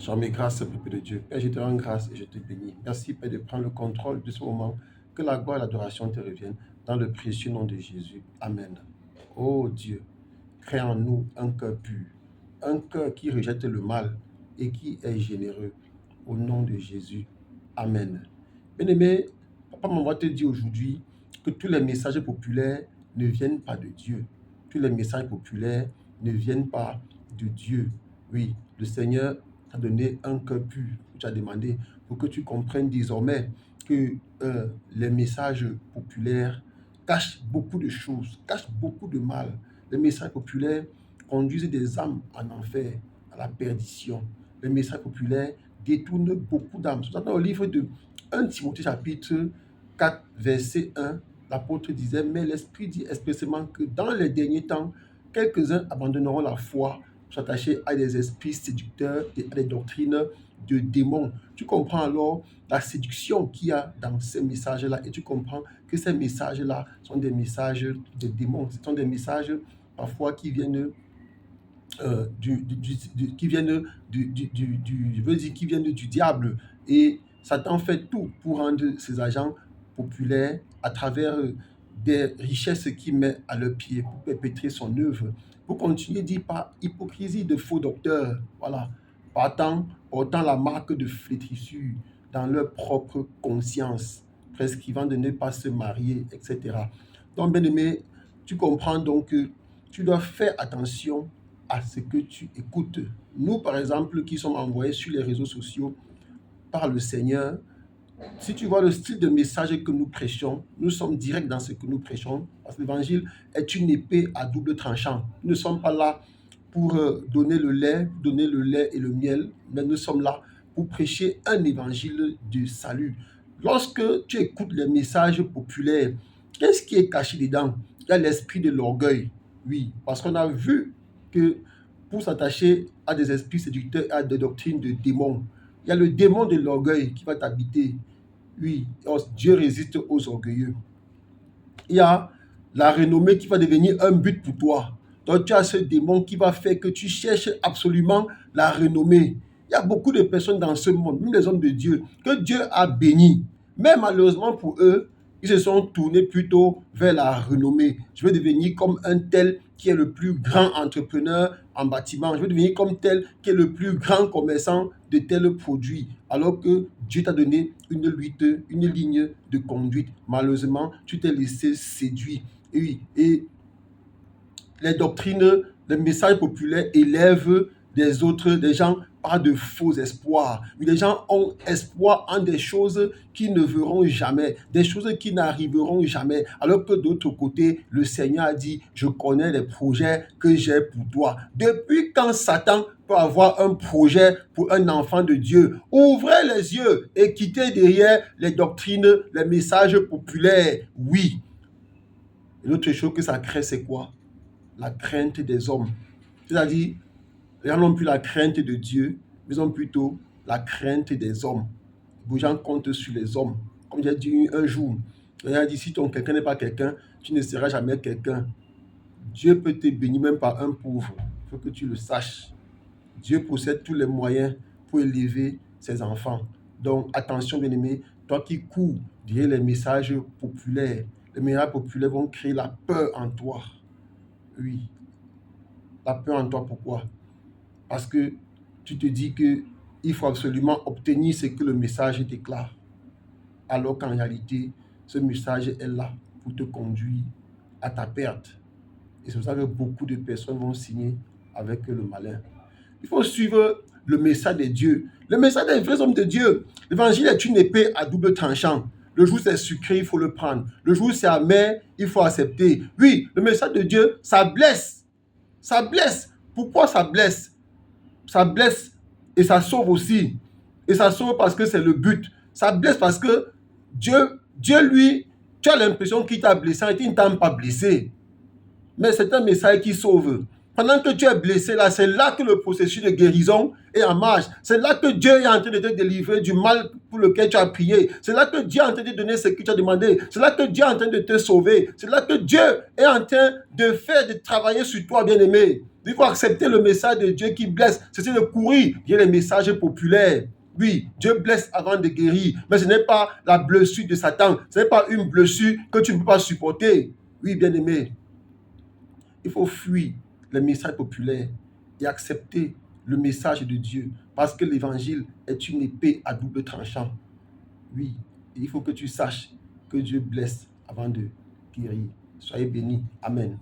Sois mes grâces, peuple de Dieu. Père, je te rends grâce et je te bénis. Merci, Père, de prendre le contrôle de ce moment. Que la gloire et l'adoration te reviennent dans le précieux nom de Jésus. Amen. Oh Dieu, crée en nous un cœur pur, un cœur qui rejette le mal et qui est généreux. Au nom de Jésus. Amen. Bien-aimé, papa, maman va te dire aujourd'hui que tous les messages populaires ne viennent pas de Dieu. Tous les messages populaires ne viennent pas de Dieu. Oui, le Seigneur t'a donné un cœur pur. Tu as demandé pour que tu comprennes désormais que les messages populaires cachent beaucoup de choses, cachent beaucoup de mal. Les messages populaires conduisent des âmes en enfer, à la perdition. Les messages populaires détournent beaucoup d'âmes. C'est dans le livre de 1 Timothée chapitre 4, verset 1, l'apôtre disait, mais l'Esprit dit expressément que dans les derniers temps, quelques-uns abandonneront la foi, s'attacher à des esprits séducteurs et à des doctrines de démons. Tu comprends alors la séduction qu'il y a dans ces messages-là et tu comprends que ces messages-là sont des messages de démons. Ce sont des messages parfois qui viennent je veux dire, qui viennent du diable. Et Satan fait tout pour rendre ses agents populaires à travers des richesses qu'il met à leur pied pour perpétrer son œuvre. Pour continuer, dit par hypocrisie de faux docteurs, voilà, portant la marque de flétrissure dans leur propre conscience, prescrivant de ne pas se marier, etc. Donc, bien aimé, tu comprends donc que tu dois faire attention à ce que tu écoutes. Nous, par exemple, qui sommes envoyés sur les réseaux sociaux par le Seigneur, si tu vois le style de message que nous prêchons, nous sommes directs dans ce que nous prêchons, parce que l'évangile est une épée à double tranchant. Nous ne sommes pas là pour donner le lait et le miel, mais nous sommes là pour prêcher un évangile du salut. Lorsque tu écoutes les messages populaires, qu'est-ce qui est caché dedans? Il y a l'esprit de l'orgueil. Oui, parce qu'on a vu que pour s'attacher à des esprits séducteurs, à des doctrines de démons, il y a le démon de l'orgueil qui va t'habiter. Oui, Dieu résiste aux orgueilleux. Il y a la renommée qui va devenir un but pour toi. Donc tu as ce démon qui va faire que tu cherches absolument la renommée. Il y a beaucoup de personnes dans ce monde, même les hommes de Dieu, que Dieu a bénis. Mais malheureusement pour eux, ils se sont tournés plutôt vers la renommée. Je veux devenir comme un tel qui est le plus grand entrepreneur en bâtiment. Je veux devenir comme tel qui est le plus grand commerçant de tel produit. Alors que Dieu t'a donné une ligne de conduite. Malheureusement, tu t'es laissé séduire. Et oui, et les doctrines, les messages populaires élèvent des gens par de faux espoirs. Les gens ont espoir en des choses qui ne verront jamais, des choses qui n'arriveront jamais. Alors que d'autre côté, le Seigneur a dit, je connais les projets que j'ai pour toi. Depuis quand Satan peut avoir un projet pour un enfant de Dieu? Ouvrez les yeux et quittez derrière les doctrines, les messages populaires. Oui. L'autre chose que ça crée, c'est quoi? La crainte des hommes. C'est-à-dire, les gens n'ont plus la crainte de Dieu, mais ils ont plutôt la crainte des hommes. Les gens comptent sur les hommes. Comme j'ai dit un jour, il a dit, si ton quelqu'un n'est pas quelqu'un, tu ne seras jamais quelqu'un. Dieu peut te bénir même par un pauvre. Il faut que tu le saches. Dieu possède tous les moyens pour élever ses enfants. Donc, attention, bien-aimé, toi qui cours derrière les messages populaires, les messages populaires vont créer la peur en toi. Oui, la peur en toi, pourquoi? Parce que tu te dis qu'il faut absolument obtenir ce que le message déclare. Alors qu'en réalité, ce message est là pour te conduire à ta perte. Et c'est pour ça que beaucoup de personnes vont signer avec le malin. Il faut suivre le message de Dieu. Le message des vrais hommes de Dieu. L'évangile est une épée à double tranchant. Le jour c'est sucré, il faut le prendre. Le jour c'est amer, il faut accepter. Oui, le message de Dieu, ça blesse. Ça blesse. Pourquoi ça blesse? Ça blesse et ça sauve aussi. Et ça sauve parce que c'est le but. Ça blesse parce que Dieu lui, tu as l'impression qu'il t'a blessé, il ne t'a pas blessé. Mais c'est un message qui sauve. Pendant que tu es blessé là, c'est là que le processus de guérison est en marche. C'est là que Dieu est en train de te délivrer du mal pour lequel tu as prié. C'est là que Dieu est en train de te donner ce que tu as demandé. C'est là que Dieu est en train de te sauver. C'est là que Dieu est en train de travailler sur toi, bien-aimé. Il faut accepter le message de Dieu qui blesse. C'est de courir vers les messages populaires. Oui, Dieu blesse avant de guérir, mais ce n'est pas la blessure de Satan. Ce n'est pas une blessure que tu ne peux pas supporter. Oui, bien-aimé, il faut fuir les messages populaires et accepter le message de Dieu parce que l'évangile est une épée à double tranchant. Oui, et il faut que tu saches que Dieu blesse avant de guérir. Soyez bénis. Amen.